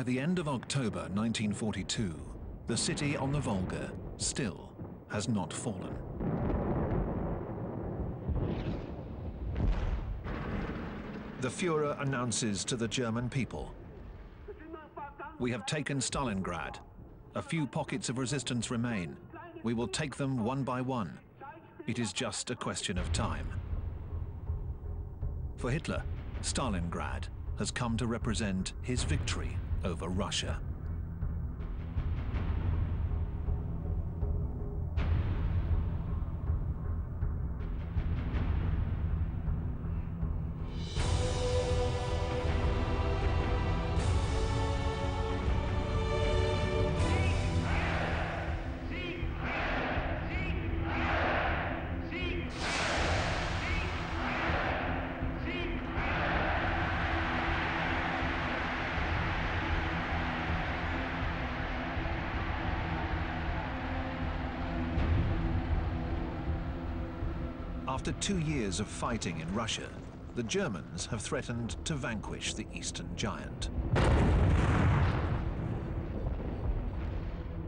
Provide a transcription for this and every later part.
By the end of October 1942, the city on the Volga still has not fallen. The Führer announces to the German people, "We have taken Stalingrad. A few pockets of resistance remain. We will take them one by one. It is just a question of time." For Hitler, Stalingrad has come to represent his victory over Russia. After 2 years of fighting in Russia, the Germans have threatened to vanquish the Eastern Giant.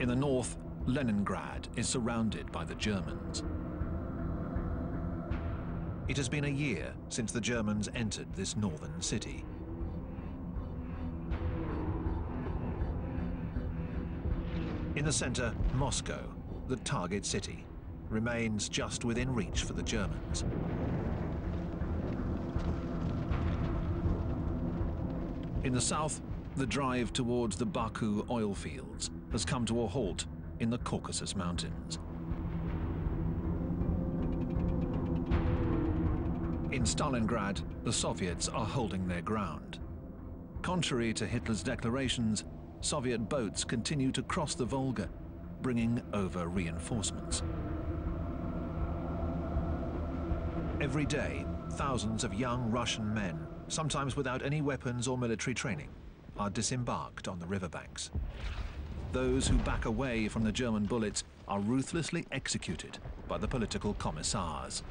In the north, Leningrad is surrounded by the Germans. It has been a year since the Germans entered this northern city. In the center, Moscow, the target city, remains just within reach for the Germans. In the south, the drive towards the Baku oil fields has come to a halt in the Caucasus Mountains. In Stalingrad, the Soviets are holding their ground. Contrary to Hitler's declarations, Soviet boats continue to cross the Volga, bringing over reinforcements. Every day, thousands of young Russian men, sometimes without any weapons or military training, are disembarked on the riverbanks. Those who back away from the German bullets are ruthlessly executed by the political commissars.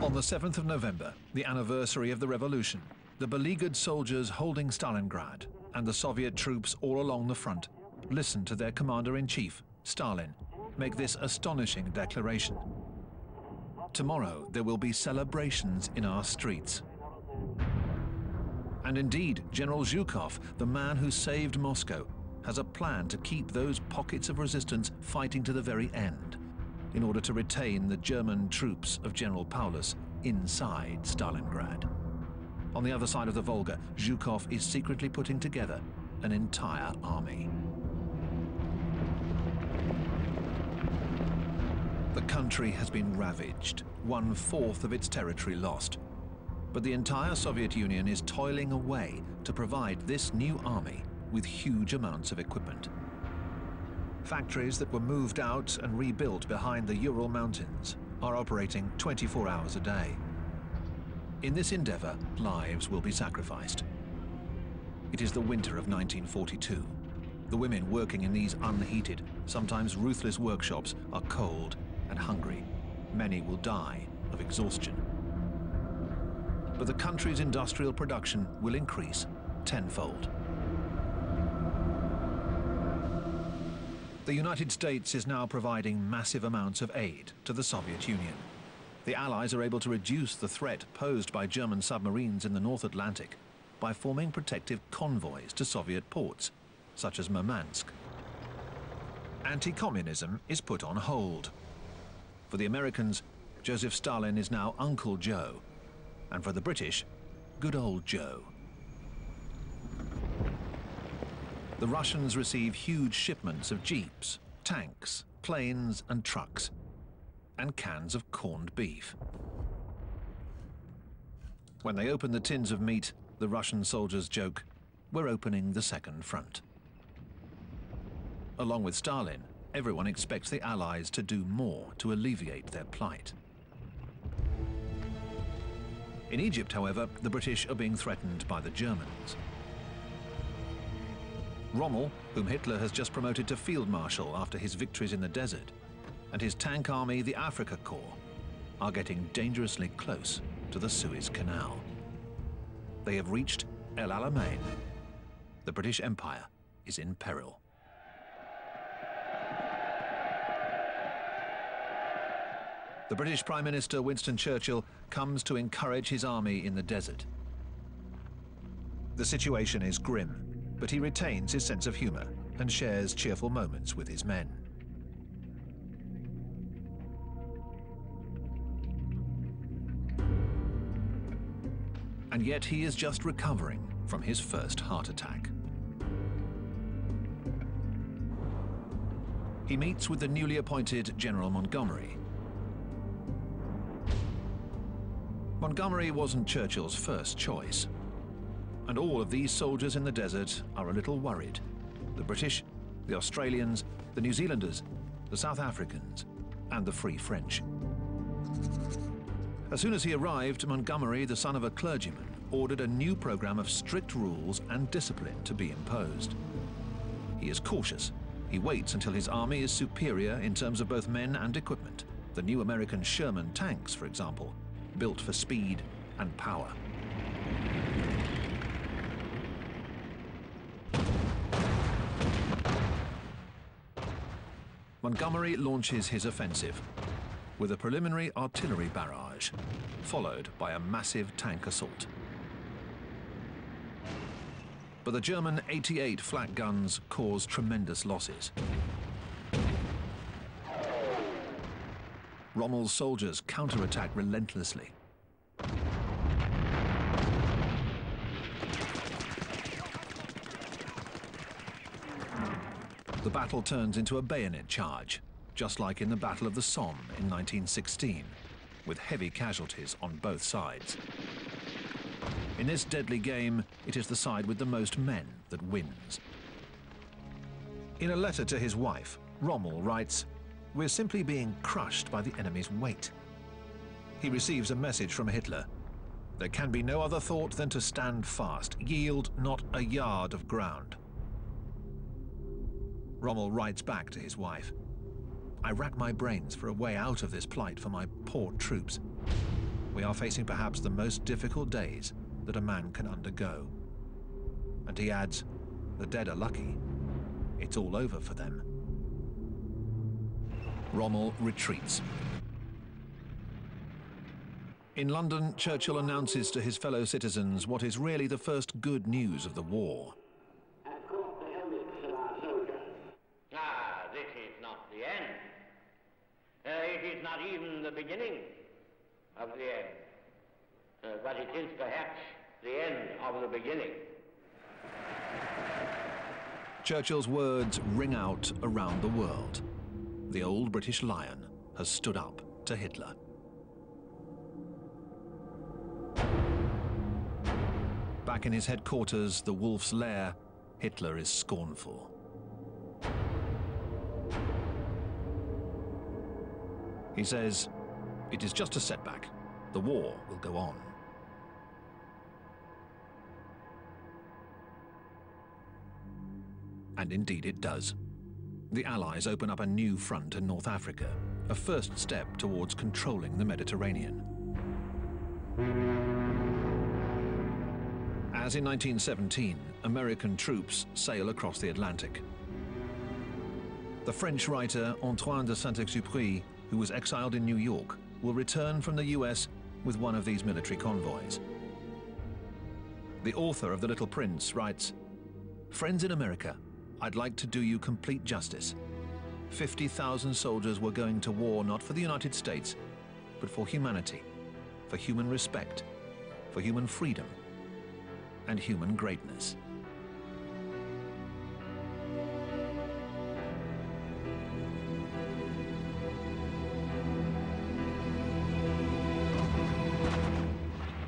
On the 7th of November, the anniversary of the revolution, the beleaguered soldiers holding Stalingrad and the Soviet troops all along the front listen to their commander-in-chief, Stalin, make this astonishing declaration. "Tomorrow there will be celebrations in our streets." And indeed, General Zhukov, the man who saved Moscow, has a plan to keep those pockets of resistance fighting to the very end, in order to retain the German troops of General Paulus inside Stalingrad. On the other side of the Volga, Zhukov is secretly putting together an entire army. The country has been ravaged, 1/4 of its territory lost. But the entire Soviet Union is toiling away to provide this new army with huge amounts of equipment. Factories that were moved out and rebuilt behind the Ural Mountains are operating 24 hours a day. In this endeavor, lives will be sacrificed. It is the winter of 1942. The women working in these unheated, sometimes ruthless workshops are cold and hungry. Many will die of exhaustion. But the country's industrial production will increase tenfold. The United States is now providing massive amounts of aid to the Soviet Union. The Allies are able to reduce the threat posed by German submarines in the North Atlantic by forming protective convoys to Soviet ports, such as Murmansk. Anti-communism is put on hold. For the Americans, Joseph Stalin is now Uncle Joe, and for the British, good old Joe. The Russians receive huge shipments of jeeps, tanks, planes and trucks, and cans of corned beef. When they open the tins of meat, the Russian soldiers joke, "We're opening the second front." Along with Stalin, everyone expects the Allies to do more to alleviate their plight. In Egypt, however, the British are being threatened by the Germans. Rommel, whom Hitler has just promoted to Field Marshal after his victories in the desert, and his tank army, the Afrika Korps, are getting dangerously close to the Suez Canal. They have reached El Alamein. The British Empire is in peril. The British Prime Minister Winston Churchill comes to encourage his army in the desert. The situation is grim, but he retains his sense of humor and shares cheerful moments with his men. And yet he is just recovering from his first heart attack. He meets with the newly appointed General Montgomery. Montgomery wasn't Churchill's first choice. And all of these soldiers in the desert are a little worried. The British, the Australians, the New Zealanders, the South Africans, and the Free French. As soon as he arrived, Montgomery, the son of a clergyman, ordered a new program of strict rules and discipline to be imposed. He is cautious. He waits until his army is superior in terms of both men and equipment. The new American Sherman tanks, for example, built for speed and power. Montgomery launches his offensive with a preliminary artillery barrage, followed by a massive tank assault. But the German 88 flak guns cause tremendous losses. Rommel's soldiers counterattack relentlessly. The battle turns into a bayonet charge, just like in the Battle of the Somme in 1916, with heavy casualties on both sides. In this deadly game, it is the side with the most men that wins. In a letter to his wife, Rommel writes, "We're simply being crushed by the enemy's weight." He receives a message from Hitler. There can be no other thought than to stand fast, yield not a yard of ground. Rommel writes back to his wife, "I rack my brains for a way out of this plight for my poor troops. We are facing perhaps the most difficult days that a man can undergo." And he adds, "The dead are lucky. It's all over for them." Rommel retreats. In London, Churchill announces to his fellow citizens what is really the first good news of the war. This is not the end. It is not even the beginning of the end. But it is perhaps the end of the beginning. Churchill's words ring out around the world. The old British lion has stood up to Hitler. Back in his headquarters, the Wolf's Lair, Hitler is scornful. He says, "It is just a setback. The war will go on." And indeed it does. The Allies open up a new front in North Africa, a first step towards controlling the Mediterranean. As in 1917, American troops sail across the Atlantic. The French writer Antoine de Saint-Exupéry, who was exiled in New York, will return from the US with one of these military convoys. The author of The Little Prince writes, "Friends in America, I'd like to do you complete justice. 50,000 soldiers were going to war not for the United States, but for humanity, for human respect, for human freedom, and human greatness."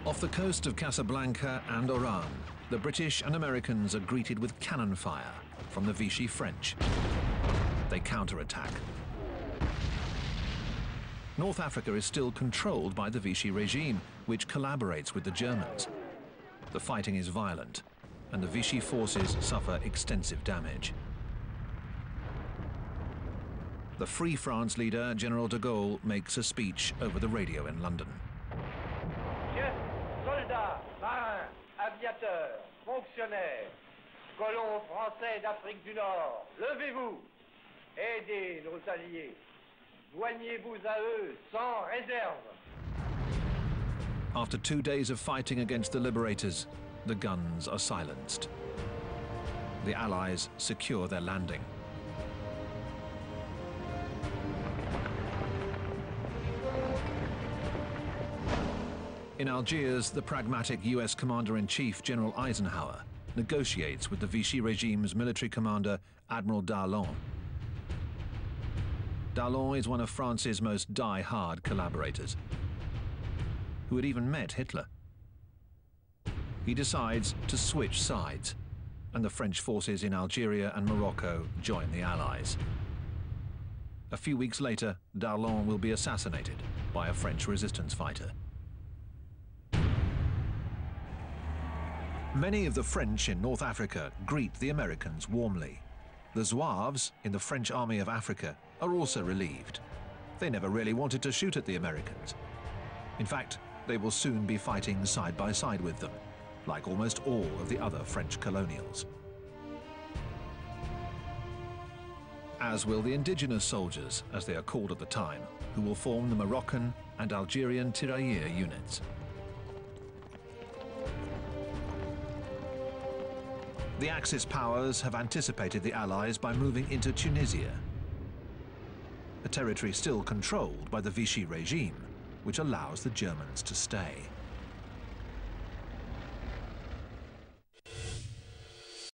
Off the coast of Casablanca and Oran, the British and Americans are greeted with cannon fire from the Vichy French. They counterattack. North Africa is still controlled by the Vichy regime, which collaborates with the Germans. The fighting is violent, and the Vichy forces suffer extensive damage. The Free France leader, General de Gaulle, makes a speech over the radio in London. Chers soldats, marins, aviateurs, fonctionnaires, colons français d'Afrique du Nord, levez-vous, aidez nos alliés, joignez-vous à eux sans réserve. After 2 days of fighting against the liberators, the guns are silenced. The Allies secure their landing. In Algiers, the pragmatic US Commander-in-Chief, General Eisenhower, negotiates with the Vichy regime's military commander, Admiral Darlan. Darlan is one of France's most die-hard collaborators, who had even met Hitler. He decides to switch sides, and the French forces in Algeria and Morocco join the Allies. A few weeks later, Darlan will be assassinated by a French resistance fighter. Many of the French in North Africa greet the Americans warmly. The Zouaves in the French Army of Africa are also relieved. They never really wanted to shoot at the Americans. In fact, they will soon be fighting side by side with them, like almost all of the other French colonials. As will the indigenous soldiers, as they are called at the time, who will form the Moroccan and Algerian tirailleur units. The Axis powers have anticipated the Allies by moving into Tunisia, a territory still controlled by the Vichy regime, which allows the Germans to stay.